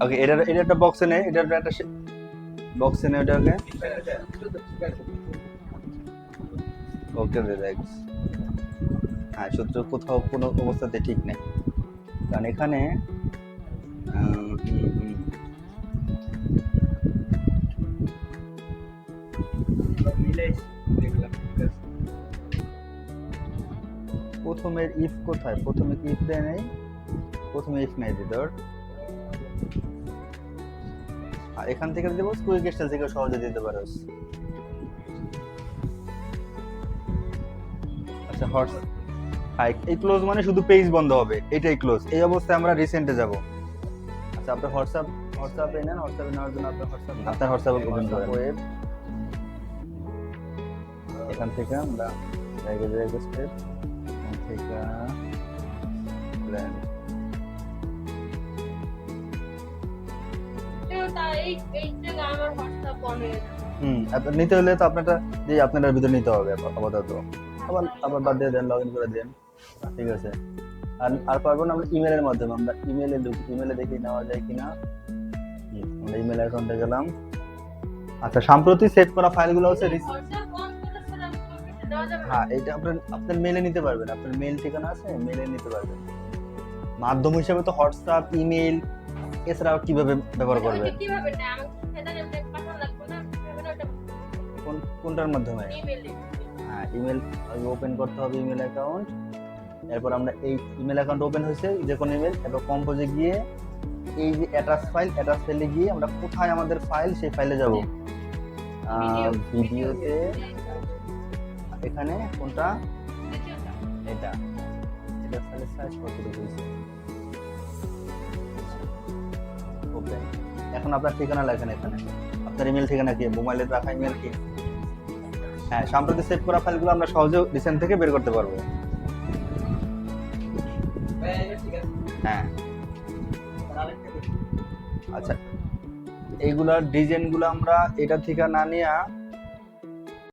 ওকে, এটা একটা বক্সে নেই, এটা একটা বক্সে নেই ওটাকে। Okay relax. হ্যাঁ, সূত্র কোথাও কোনো অবস্থাতে ঠিক নেই, কারণ এখানে উম, উম, প্রথমের ইফ কোথায়? প্রথমে কি ইফ দেয় নেই? প্রথমে ইফ নাই তোর। আর এখান থেকে দেবো, কুইক স্টাইল থেকে সহজে দিতে পারোস। আচ্ছা, হটস হাই, এই ক্লোজ মানে শুধু পেজ বন্ধ হবে, এটাই ক্লোজ। এই অবস্থায় আমরা রিসেন্টে যাব। আচ্ছা, আপনার হোয়াটসঅ্যাপে নেন। হোয়াটসঅ্যাপে নেওয়ার জন্য আপনার হোয়াটসঅ্যাপ ওপেন করেন। ওয়েব, এখান থেকে আমরা জায়গা স্টেপ, এখান থেকে প্ল্যান। আপনার নিতে হলে তো আপনারটা যে আপনার ভিতরে নিতে হবে আপাতত। আবার বাদ দিয়ে দেন, লগ ইন করে দেন। ঠিক আছে। আর পারবো না আমরা ইমেলের মাধ্যমে, আমরা ইমেলে দেখি নেওয়া যায় কিনা। আমরা ইমেল অ্যাকাউন্টে গেলাম। আচ্ছা, সাম্প্রতিক সেভ করা ফাইলগুলো হচ্ছে হ্যাঁ, এটা আপনার মেলে নিতে পারবেন। আপনার মেল ঠিকানা আছে, মেলে নিতে পারবেন। মাধ্যম হিসেবে তো হোয়াটসঅ্যাপ, ইমেল, এছাড়া কিভাবে ব্যবহার করবেন? কোনটার মাধ্যমে? হ্যাঁ, ইমেল ওপেন করতে হবে, ইমেল অ্যাকাউন্ট। এরপর আমরা এই ইমেল অ্যাকাউন্ট ওপেন হয়েছে, যে কোনো ইমেল, এরপর কম্পোজে গিয়ে এই যে অ্যাটাচ ফাইলে গিয়ে আমরা কোথায় আমাদের ফাইল, সেই ফাইলে যাব। ভিডিওতে, এখানে কোনটা? এটা ফাইলের সাইজ কতটুকু হয়েছে? ওপেন। এখন আপনার ঠিকানা লেখেন এখানে। আপনার ইমেল ঠিকানা কি? মোবাইলে রাখা ইমেল কি? হ্যাঁ, সাম্প্রতিক সেভ করা ফাইলগুলো আমরা সহজে রিসেন্ট থেকে বের করতে পারবো। হ্যাঁ, আচ্ছা, এইগুলার ডিজাইনগুলো আমরা এটা থেকে না নিয়ে